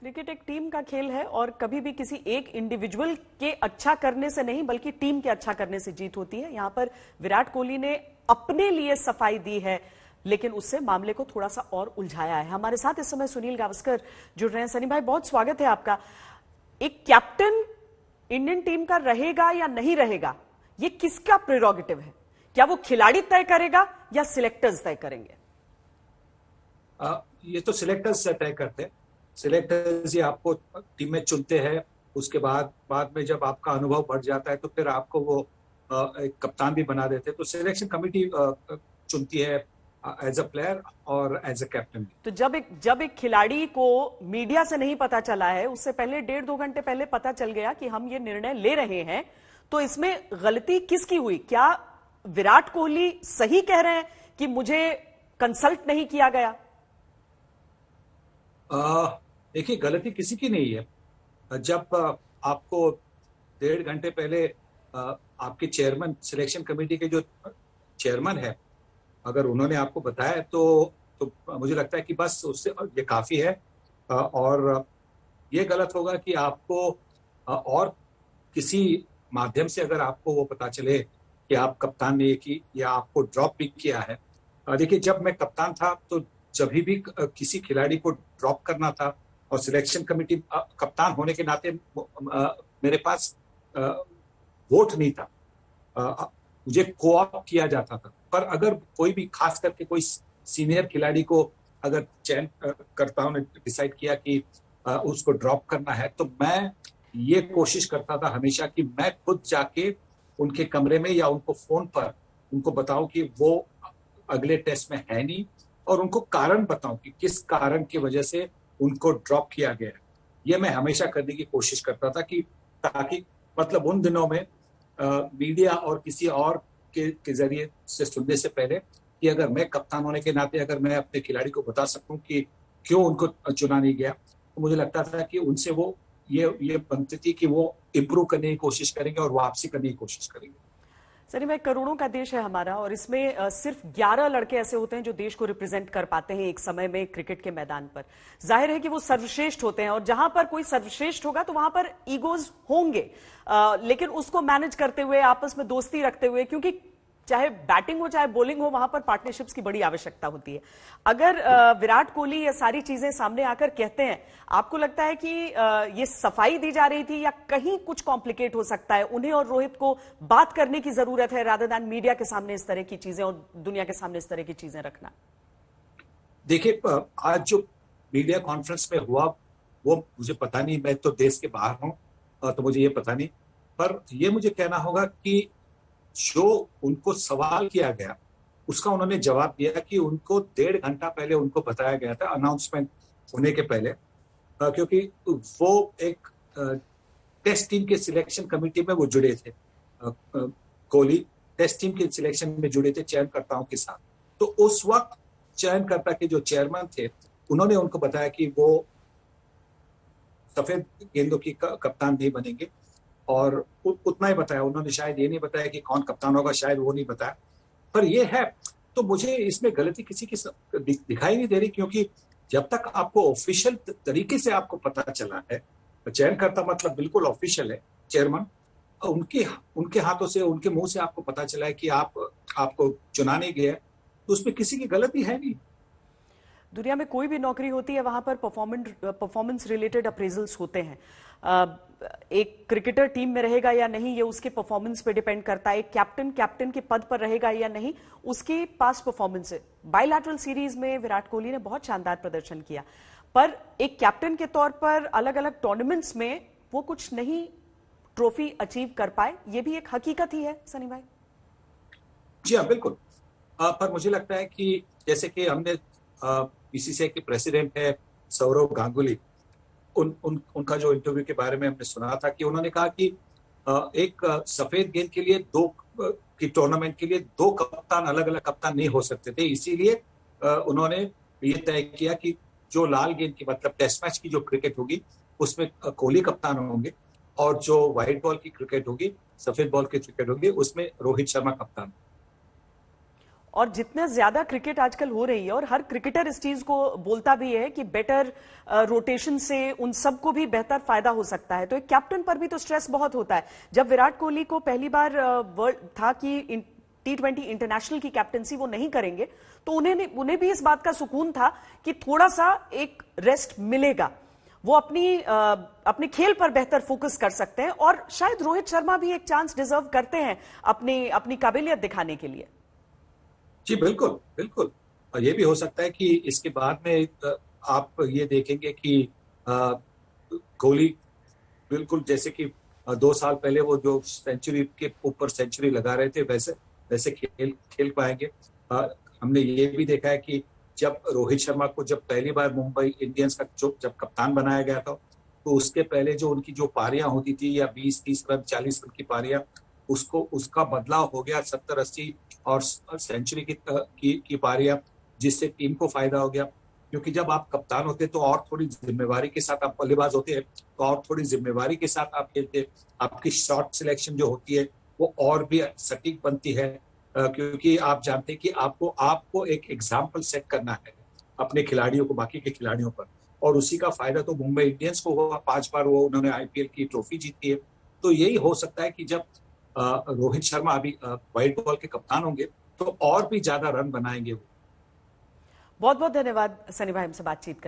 Cricket एक team का खेल है और कभी भी किसी एक इंडिविजुअल के अच्छा करने से नहीं बल्कि टीम के अच्छा करने से जीत होती है। यहां पर विराट कोहली ने अपने लिए सफाई दी है, लेकिन उससे मामले को थोड़ा सा और उलझाया है। हमारे साथ इस समय सुनील गावस्कर जुड़ रहे हैं। सनी भाई, बहुत स्वागत है आपका। एक कैप्टन इंडियन टीम का रहेगा या नहीं रहेगा, ये किसका प्रेरोगेटिव है? क्या वो खिलाड़ी तय करेगा या सिलेक्टर्स तय करेंगे? ये तो सिलेक्टर्स तय करते हैं। सिलेक्टर्स ही आपको टीम में चुनते हैं। उसके बाद में जब आपका अनुभव बढ़ जाता है तो फिर आपको वो एक कप्तान भी बना देते हैं। तो सिलेक्शन कमेटी चुनती है एज अ प्लेयर और एज अ कैप्टन। तो जब एक खिलाड़ी को मीडिया से नहीं पता चला है, उससे पहले 1.5-2 घंटे पहले पता चल गया कि हम ये निर्णय ले रहे हैं, तो इसमें गलती किसकी हुई? क्या विराट कोहली सही कह रहे हैं कि मुझे कंसल्ट नहीं किया गया? देखिए, गलती किसी की नहीं है। जब आपको 1.5 घंटे पहले आपके चेयरमैन, सिलेक्शन कमेटी के जो चेयरमैन है, अगर उन्होंने आपको बताया तो मुझे लगता है कि बस उससे ये काफी है। और ये गलत होगा कि आपको और किसी माध्यम से अगर आपको वो पता चले कि आप कप्तान ने की या आपको ड्रॉप भी किया है। देखिए, जब मैं कप्तान था तो जब भी किसी खिलाड़ी को ड्रॉप करना था और सिलेक्शन कमेटी, कप्तान होने के नाते मेरे पास वोट नहीं था, मुझे कोऑप किया जाता था। पर अगर कोई भी, खास करके कोई सीनियर खिलाड़ी को अगर चयन करताओं ने डिसाइड किया कि उसको ड्रॉप करना है, तो मैं ये कोशिश करता था हमेशा कि मैं खुद जाके उनके कमरे में या उनको फोन पर उनको बताऊं कि वो अगले टेस्ट में है नहीं, और उनको कारण बताऊं कि किस कारण की वजह से उनको ड्रॉप किया गया है। ये मैं हमेशा करने की कोशिश करता था कि ताकि मतलब उन दिनों में मीडिया और किसी और के जरिए से सुनने से पहले कि अगर मैं कप्तान होने के नाते अगर मैं अपने खिलाड़ी को बता सकूं कि क्यों उनको चुना नहीं गया, तो मुझे लगता था कि उनसे वो ये बनती थी कि वो इम्प्रूव करने की कोशिश करेंगे और वापसी करने की कोशिश करेंगे। सनी भाई, करोड़ों का देश है हमारा और इसमें सिर्फ 11 लड़के ऐसे होते हैं जो देश को रिप्रेजेंट कर पाते हैं एक समय में क्रिकेट के मैदान पर। जाहिर है कि वो सर्वश्रेष्ठ होते हैं और जहां पर कोई सर्वश्रेष्ठ होगा तो वहां पर ईगोज होंगे, लेकिन उसको मैनेज करते हुए, आपस में दोस्ती रखते हुए, क्योंकि चाहे बैटिंग हो चाहे बॉलिंग हो, वहां पर पार्टनरशिप्स की बड़ी आवश्यकता होती है। अगर विराट कोहली ये सारी चीजें सामने आकर कहते हैं, आपको लगता है कि ये सफाई दी जा रही थी या कहीं कुछ कॉम्प्लिकेट हो सकता है? उन्हें और रोहित को बात करने की जरूरत है रादर दैन मीडिया के सामने इस तरह की चीजें और दुनिया के सामने इस तरह की चीजें रखना। देखिए, आज जो मीडिया कॉन्फ्रेंस में हुआ वो मुझे पता नहीं, मैं तो देश के बाहर हूं, तो मुझे ये पता नहीं। पर ये मुझे कहना होगा कि जो उनको सवाल किया गया उसका उन्होंने जवाब दिया कि उनको 1.5 घंटा पहले उनको बताया गया था, अनाउंसमेंट होने के पहले, क्योंकि वो एक टेस्ट टीम के सिलेक्शन कमेटी में वो जुड़े थे। कोहली टेस्ट टीम के सिलेक्शन में जुड़े थे चयनकर्ताओं के साथ। तो उस वक्त चयनकर्ता के जो चेयरमैन थे उन्होंने उनको बताया कि वो सफेद गेंदों की कप्तान नहीं बनेंगे, और उतना ही बताया। उन्होंने शायद ये नहीं बताया कि कौन कप्तान होगा, शायद वो नहीं बताया। पर ये है, तो मुझे इसमें गलती किसी की दिखाई नहीं दे रही, क्योंकि जब तक आपको ऑफिशियल तरीके से आपको पता चला है, चयनकर्ता मतलब बिल्कुल ऑफिशियल है, चेयरमैन, उनके हाथों से, उनके मुंह से आपको पता चला है कि आपको चुना नहीं गया, तो उसमें किसी की गलती है नहीं। दुनिया में कोई भी नौकरी होती है, वहां पर परफॉर्मेंस रिलेटेड अप्रेजल्स होते हैं। एक क्रिकेटर टीम में रहेगा या नहीं, ये उसके परफॉर्मेंस पे डिपेंड करता है। एक कैप्टन के पद पर रहेगा या नहीं, उसकी पास्ट परफॉर्मेंस से। बायलैटरल सीरीज में विराट कोहली ने बहुत शानदार प्रदर्शन किया, पर एक कैप्टन के तौर पर अलग अलग टूर्नामेंट्स में वो कुछ नहीं ट्रॉफी अचीव कर पाए। ये भी एक हकीकत ही है सनी भाई। जी हाँ, बिल्कुल। पर मुझे लगता है कि जैसे कि हमने बीसीसीआई के प्रेसिडेंट है सौरव गांगुली, उनका जो इंटरव्यू के बारे में हमने सुना था कि उन्होंने कहा कि एक सफेद गेंद के लिए की टूर्नामेंट के लिए 2 कप्तान, अलग अलग कप्तान नहीं हो सकते थे। इसीलिए उन्होंने ये तय किया कि जो लाल गेंद की, मतलब टेस्ट मैच की जो क्रिकेट होगी उसमें कोहली कप्तान होंगे, और जो व्हाइट बॉल की क्रिकेट होगी, सफेद बॉल की क्रिकेट होगी, उसमें रोहित शर्मा कप्तान। और जितना ज्यादा क्रिकेट आजकल हो रही है और हर क्रिकेटर इस चीज को बोलता भी है कि बेटर रोटेशन से उन सबको भी बेहतर फायदा हो सकता है, तो एक कैप्टन पर भी तो स्ट्रेस बहुत होता है। जब विराट कोहली को पहली बार वर्ल्ड था कि T20 इंटरनेशनल की कैप्टनसी वो नहीं करेंगे, तो उन्हें भी इस बात का सुकून था कि थोड़ा सा एक रेस्ट मिलेगा, वो अपने खेल पर बेहतर फोकस कर सकते हैं। और शायद रोहित शर्मा भी एक चांस डिजर्व करते हैं अपनी काबिलियत दिखाने के लिए। जी बिल्कुल बिल्कुल। और ये भी हो सकता है कि इसके बाद में आप ये देखेंगे कि कोहली बिल्कुल जैसे कि 2 साल पहले वो जो सेंचुरी के ऊपर सेंचुरी लगा रहे थे वैसे वैसे खेल खेल पाएंगे। हमने ये भी देखा है कि जब रोहित शर्मा को जब पहली बार मुंबई इंडियंस का जब कप्तान बनाया गया था, तो उसके पहले जो उनकी जो पारियां होती थी या 20-30 रन 40 रन की पारियां, उसका बदलाव हो गया 70-80 और सेंचुरी की पारियां, जिससे टीम को फायदा हो गया। क्योंकि जब आप कप्तान होते हैं तो और थोड़ी जिम्मेवारी के साथ आप बल्लेबाज होते हैं, तो और थोड़ी जिम्मेवारी के साथ आप खेलते हैं। आपकी शॉट सिलेक्शन जो होती है वो और भी सटीक बनती है, क्योंकि आप जानते हैं कि आपको एक एग्जाम्पल सेट करना है अपने खिलाड़ियों को, बाकी के खिलाड़ियों पर। और उसी का फायदा तो मुंबई इंडियंस को हुआ, 5 बार वो उन्होंने आईपीएल की ट्रॉफी जीती है। तो यही हो सकता है कि जब रोहित शर्मा अभी व्हाइट बॉल के कप्तान होंगे तो और भी ज्यादा रन बनाएंगे वो। बहुत बहुत धन्यवाद सनी भाई, हमसे बातचीत कर